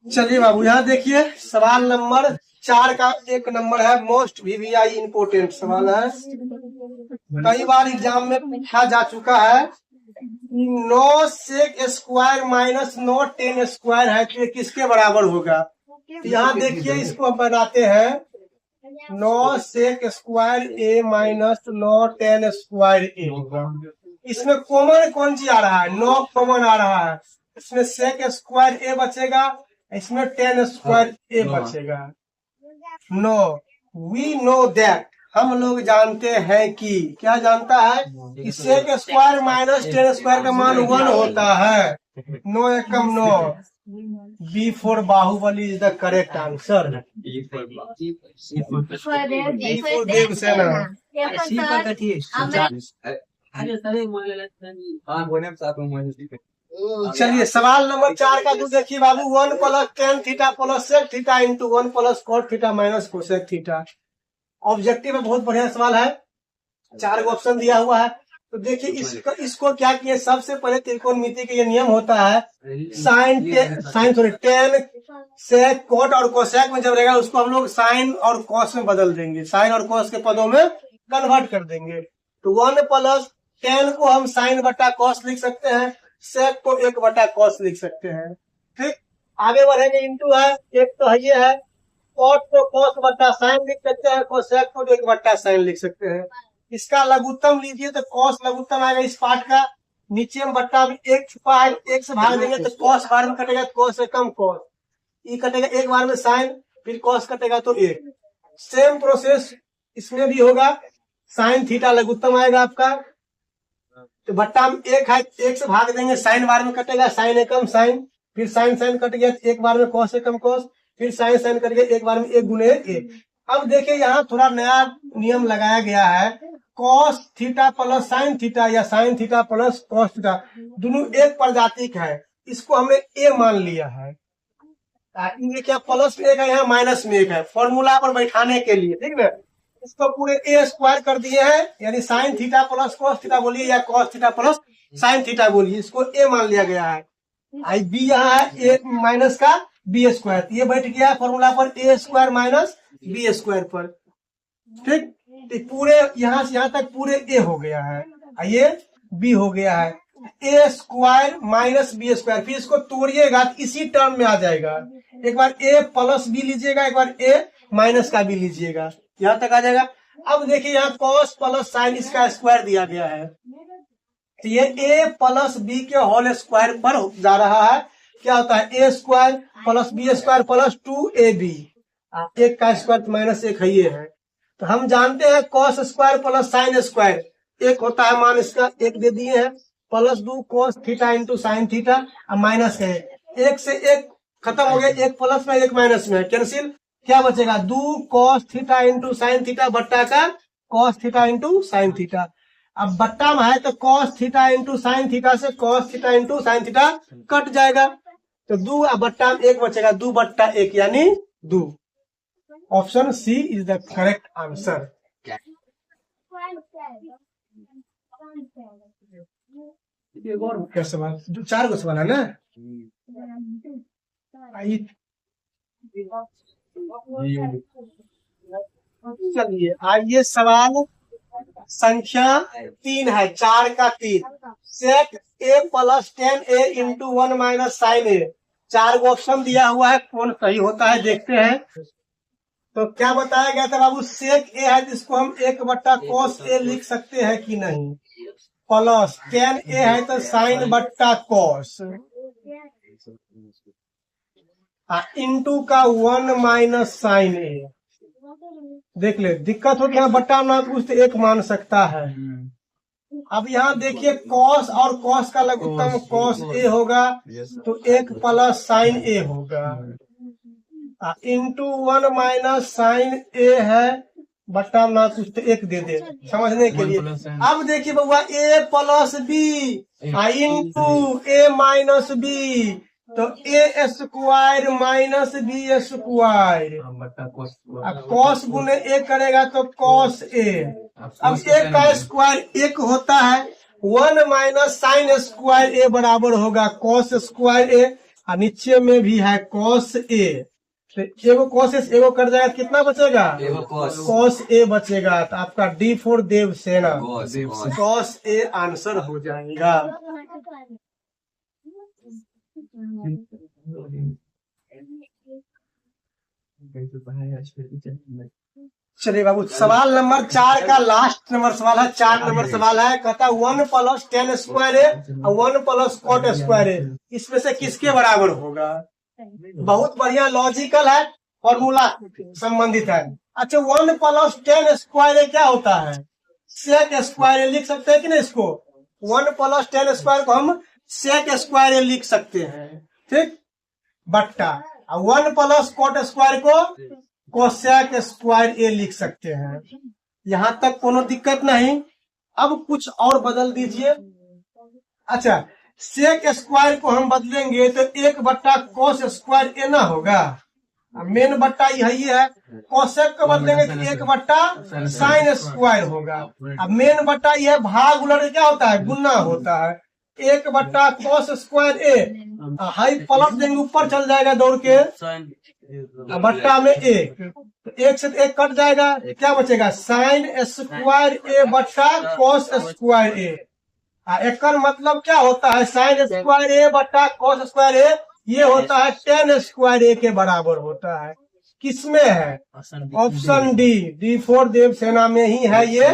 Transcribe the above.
चलिए बाबू, यहाँ देखिए सवाल नंबर 4 का एक नंबर है, मोस्ट वीवीआई इम्पोर्टेंट सवाल है। कई बार एग्जाम में पूछा जा चुका है। 9 सेक स्क्वायर माइनस 9 10 स्क्वायर है तो ये किसके बराबर होगा? तो यहाँ देखिए इसको हम बनाते हैं। 9 सेक स्क्वायर ए माइनस 9 10 स्क्वायर ए होगा। इसमें कॉमन कौन सी आ रहा है? 9 कॉमन आ रहा है। इसमें सेक स्क्वायर ए बचेगा, इसमें 10 स्क्वायर ए बचेगा। नो वी नो दैट, हम लोग जानते हैं कि, क्या जानता है कि सेक स्क्वायर माइनस 10 स्क्वायर का मान 1 होता है। नो एकम no, B for Baahubali is the correct answer. B for Devasena. चलिए सवाल नंबर 4 का देखिए बाबू। 1 plus tan theta plus sec theta into 1 plus cot theta minus cosec theta. Objective में बहुत बढ़िया सवाल है, 4 ऑप्शन दिया हुआ है। तो देखिए इसको क्या किए, सबसे पहले त्रिकोणमिति का ये नियम होता है, साइन टेन सेक कॉट और कोसेक में जब रहेगा उसको हम लोग साइन और कॉस में बदल देंगे, साइन और कॉस के पदों में कन्वर्ट कर देंगे। तो 1 प्लस टेन को हम साइन बटा कॉस लिख सकते हैं, सेक को 1 बटा कॉस लिख सकते हैं। ठीक, आगे बढ़ेंगे। इंटू है, एक तो ये है, कॉट को कॉस बटा साइन लिख सकते हैं, कोसेक को 1 बटा साइन लिख सकते हैं। इसका लघुत्तम लीजिए तो कॉस लघुत्तम आएगा इस पार्ट का, नीचे में बट्टा भी 1 छुपा है, 1 से भाग देंगे तो कॉस बार में कटेगा, कॉस से कम कॉस, ई कटेगा 1 बार में साइन, फिर कॉस कटेगा तो 1। सेम प्रोसेस इसमें भी होगा, साइन थीटा लघुत्तम आएगा आपका, तो बट्टा में 1 है, 1 से भाग देंगे, साइन बार में कटेगा, साइन एकम साइन, फिर साइन साइन कट गया 1 बार में, कॉस एकम कॉस, फिर साइन साइन कट गया 1 बार में, 1 गुने 1। अब देखिए यहाँ थोड़ा नया नियम लगाया गया है, cos theta plus sine theta या sine theta plus cos theta दोनों एक प्रजाति का है, इसको हमने ए मान लिया है। ये क्या प्लस में 1 है, यहाँ माइनस में 1 है, फॉर्मूला पर बैठाने के लिए, ठीक है। इसको पूरे ए स्क्वायर कर दिए हैं, यानी sign theta plus cos theta बोलिए या cos theta plus sine theta बोलिए, इसको ए मान लिया गया है। आई बी यहाँ है ए माइनस का बी स्क्वायर, ये बैठ गया फॉर्मूला पर ए स्क्वायर माइनस बी स्क्वायर पर। ठीक, तो पूरे यहाँ से यहाँ तक पूरे ए हो गया है, ये बी हो गया है, A square minus B square. फिर इसको तोड़िएगा तो इसी टर्म में आ जाएगा, एक बार ए प्लस बी लीजिएगा, एक बार ए माइनस का बी लीजिएगा, यहाँ तक आ जाएगा। अब देखिए यहाँ कॉस प्लस साइन इसका स्क्वायर दिया गया है, तो ये ए प्लस बी के होल स्क्वायर पर जा रहा है। क्या होता है, A square plus B square plus 2ab, 1 का स्क्वायर माइनस 1 है, ये है। तो हम जानते हैं cos square plus sine square 1 होता है, मान इसका 1 दे दिए हैं, plus 2 cos theta into sine theta, अब माइनस है 1 से 1 खत्म हो गया, 1 प्लस में 1 माइनस में कैंसिल, क्या बचेगा 2 cos theta into sine theta बट्टा का cos theta into sine theta. अब बट्टा में है तो cos theta into sine theta से cos theta into sine theta cut जाएगा, तो 2 बट्टा में 1 बचेगा, 2 बट्टा 1 यानी 2। Option C is the correct answer. क्या सवाल, जो 4 को सवाल है ना। चलिए आइए सवाल संख्या 3 है, 4 का 3। Sec A plus 10a into 1 minus sine A. 4 option दिया हुआ है, कौन सही होता है देखते हैं। तो क्या बताया गया था बाबू, सेक ए है जिसको हम 1 बट्टा कॉस ए लिख सकते हैं कि नहीं, प्लस 10a है तो साइन बट्टा कॉस, इंटू का 1 माइनस साइन ए। देख ले, दिक्कत हो कि यहाँ बट्टा ना कुछ तो 1 मान सकता है। अब यहाँ देखिए कॉस और कॉस का लघुत्तम कॉस ए होगा, तो 1 प्लस साइन ए होगा, इंटू 1 माइनस साइन ए है, बट्टा ना कुछ तो 1 दे दे समझने के लिए। अब देखिए बउआ A plus B into A minus B, तो A square minus B square, cos गुने ए करेगा तो कॉस ए। अब ए का स्क्वायर 1 होता है, 1 माइनस साइन स्क्वायर ए बराबर होगा कॉस स्क्वायर ए, और नीचे में भी है cos a, तो एगो cos a एगो कट जाएगा, कितना बचेगा? cos a बचेगा। तो आपका D for Devasena, cos a answer हो जाएगा। चलिए बाबू, सवाल नंबर 4 का लास्ट नंबर सवाल है, 4 नंबर सवाल है। कहता है 1 प्लस tan स्क्वायर ए और 1 प्लस cot स्क्वायर ए, इसमें से किसके बराबर होगा? बहुत बढ़िया, लॉजिकल है, फॉर्मूला संबंधित है। अच्छा, 1 प्लस tan स्क्वायर ए क्या होता है? सेक स्क्वायर ए लिख सकते हैं कि नहीं इसको? 1 प्लस tan स्क्वायर को हम सेक स्क्वायर ए लिख सकते हैं, ठीक, बट्टा 1 प्लस cot स्क्वायर को कोसेक स्क्वायर ए लिख सकते हैं। यहां तक कोनो दिक्कत नहीं। अब कुछ और बदल दीजिए। अच्छा, सेक स्क्वायर को हम बदलेंगे तो 1 बट्टा कोस स्क्वायर ए ना होगा, मेन बट्टा यही है। कोसेक को बदलेंगे तो 1 बट्टा साइन स्क्वायर होगा। अब मेन बट्टा यह भाग उलट क्या होता है? गुना होता है। 1 बट्टा कोस स्क्वायर ए, हाई पलट देंगे ऊपर चल जाएगा दौड़ के, बट्टा में 1, तो 1 से 1 कट जाएगा, क्या बचेगा? साइन स्क्वायर ए बट्टा कोस स्क्वायर ए। एक मतलब क्या होता है? साइन स्क्वायर ए बट्टा कोस स्क्वायर ए, ये होता है tan स्क्वायर ए के बराबर होता है। किसमें है? Option D, D for Devasena में ही है ये